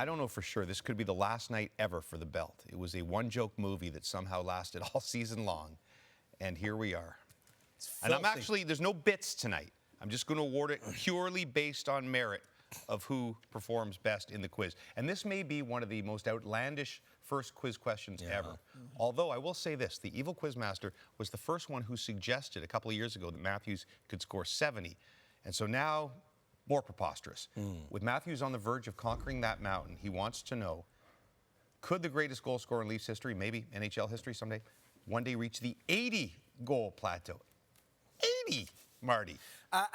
I don't know for sure. This could be the last night ever for the belt. It was a one-joke movie that somehow lasted all season long. And here we are. And I'm actually, there's no bits tonight. I'm just going to award it purely based on merit of who performs best in the quiz. And this may be one of the most outlandish first quiz questions ever. Although I will say this, the evil quizmaster was the first one who suggested a couple of years ago that Matthews could score 70. And so now, more preposterous. With Matthews on the verge of conquering that mountain, he wants to know, could the greatest goal scorer in Leafs history, maybe NHL history someday, one day reach the 80-goal plateau? 80, Marty.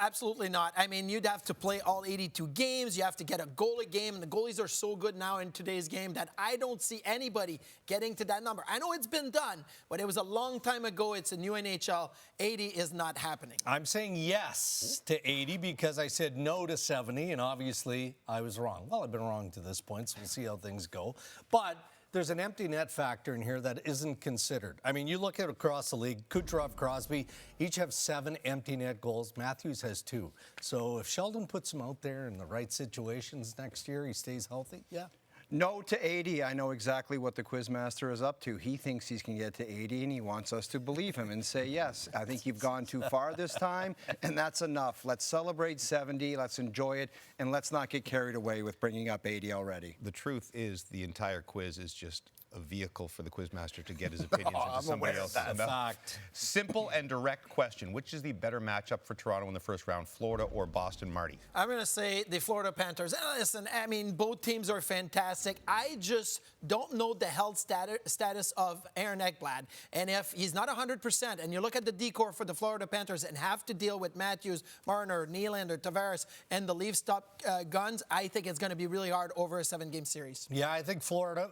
Absolutely not. I mean, you'd have to play all 82 games. You have to get a goal a game. And the goalies are so good now in today's game that I don't see anybody getting to that number. I know it's been done, but it was a long time ago. It's a new NHL. 80 is not happening. I'm saying yes to 80 because I said no to 70, and obviously I was wrong. Well, I've been wrong to this point, so we'll see how things go. But there's an empty net factor in here that isn't considered. I mean, you look at across the league, Kucherov, Crosby, each have 7 empty net goals. Matthews has 2. So if Sheldon puts him out there in the right situations next year, he stays healthy, yeah. No to 80. I know exactly what the quizmaster is up to. He thinks he can get to 80, and he wants us to believe him and say, yes, I think you've gone too far this time, and that's enough. Let's celebrate 70. Let's enjoy it, and let's not get carried away with bringing up 80 already. The truth is the entire quiz is just a vehicle for the quizmaster to get his opinions into somebody else's mouth. Fact. Simple and direct question. Which is the better matchup for Toronto in the first round, Florida or Boston, Marty? I'm going to say the Florida Panthers. Listen, I mean, both teams are fantastic. I just don't know the health status of Aaron Ekblad. And if he's not 100%, and you look at the decor for the Florida Panthers and have to deal with Matthews, Marner, Nylander, Tavares, and the Leafs top guns, I think it's going to be really hard over a 7-game series. Yeah, I think Florida,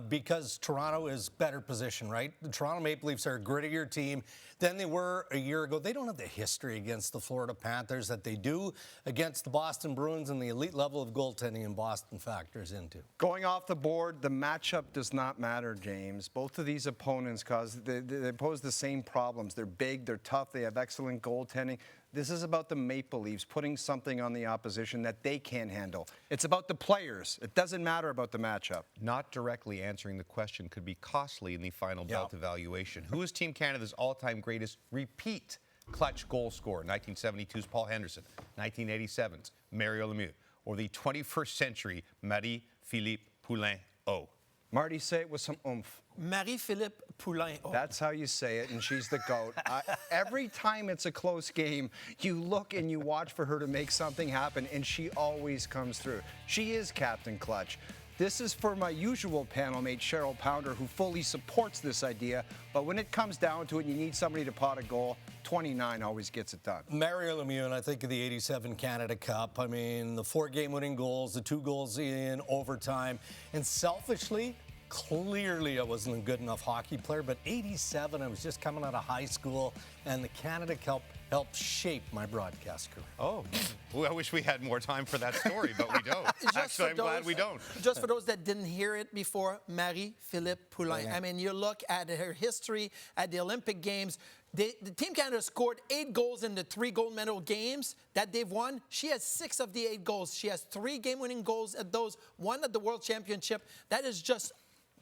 because Toronto is better positioned, right? The Toronto Maple Leafs are a grittier team than they were a year ago. They don't have the history against the Florida Panthers that they do against the Boston Bruins, and the elite level of goaltending in Boston factors into. Going off the board, the matchup does not matter, James. Both of these opponents they pose the same problems. They're big, they're tough, they have excellent goaltending. This is about the Maple Leafs putting something on the opposition that they can't handle. It's about the players. It doesn't matter about the matchup. Not directly answering the question could be costly in the final belt evaluation. Who is Team Canada's all-time greatest repeat clutch goal scorer? 1972's Paul Henderson, 1987's Mario Lemieux, or the 21st century Marie-Philippe Poulin-O? Marty, say it with some oomph. Marie-Philippe Poulin-O. That's how you say it, and she's the GOAT. Every time it's a close game, you look and you watch for her to make something happen, and she always comes through. She is Captain Clutch. This is for my usual panel mate, Cheryl Pounder, who fully supports this idea. But when it comes down to it and you need somebody to pot a goal, 29 always gets it done. Mario Lemieux, and I think of the 87 Canada Cup. I mean, the 4 game-winning goals, the 2 goals in overtime. And selfishly, clearly I wasn't a good enough hockey player, but 87, I was just coming out of high school, and the Canada Cup helped shape my broadcast career. Oh, well, I wish we had more time for that story, but we don't. Actually, I'm glad we don't. Just for those that didn't hear it before, Marie-Philippe Poulin. I mean, you look at her history at the Olympic Games. The Team Canada scored 8 goals in the 3 gold medal games that they've won. She has 6 of the 8 goals. She has 3 game-winning goals at those, 1 at the World Championship. That is just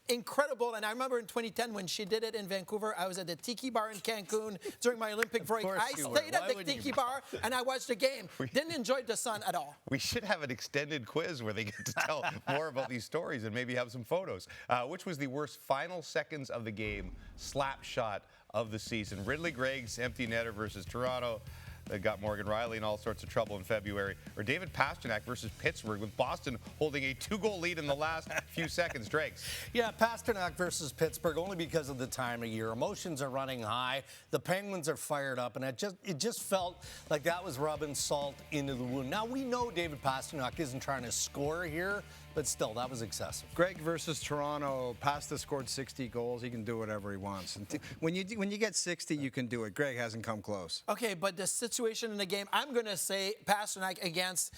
incredible. And I remember in 2010 when she did it in Vancouver, I was at the Tiki Bar in Cancun during my Olympic break. I stayed at the Tiki Bar and I watched the game. Didn't enjoy the sun at all. We should have an extended quiz where they get to tell more about these stories and maybe have some photos. Which was the worst final seconds of the game slap shot of the season? Ridley Gregg's empty netter versus Toronto. That got Morgan Riley in all sorts of trouble in February. Or David Pastrnak versus Pittsburgh, with Boston holding a 2-goal lead in the last few seconds. Drakes. Yeah, Pastrnak versus Pittsburgh, only because of the time of year. Emotions are running high. The Penguins are fired up, and it just felt like that was rubbing salt into the wound. Now, we know David Pastrnak isn't trying to score here, but still, that was excessive. Gregg versus Toronto. Pasta scored 60 goals. He can do whatever he wants. And when you get 60, you can do it. Gregg hasn't come close. Okay, but the situation in the game, I'm going to say Pastrnak against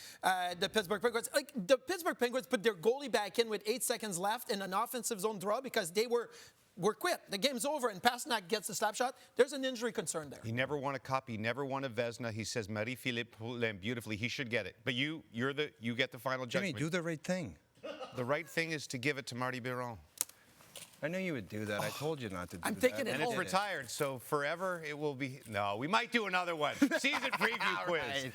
the Pittsburgh Penguins. Like, the Pittsburgh Penguins put their goalie back in with 8 seconds left in an offensive zone draw because they were quit. The game's over, and Pastrnak gets the slap shot. There's an injury concern there. He never won a cup. He never won a Vezina. He says Marie-Philippe Poulin beautifully. He should get it. But you get the final judgment. Jimmy, do the right thing. the right thing is to give it to Marty Biron. I knew you would do that. I told you not to do I'm that. taking it And home. it's retired, so forever it will be. No, we might do another one. Season preview quiz. right.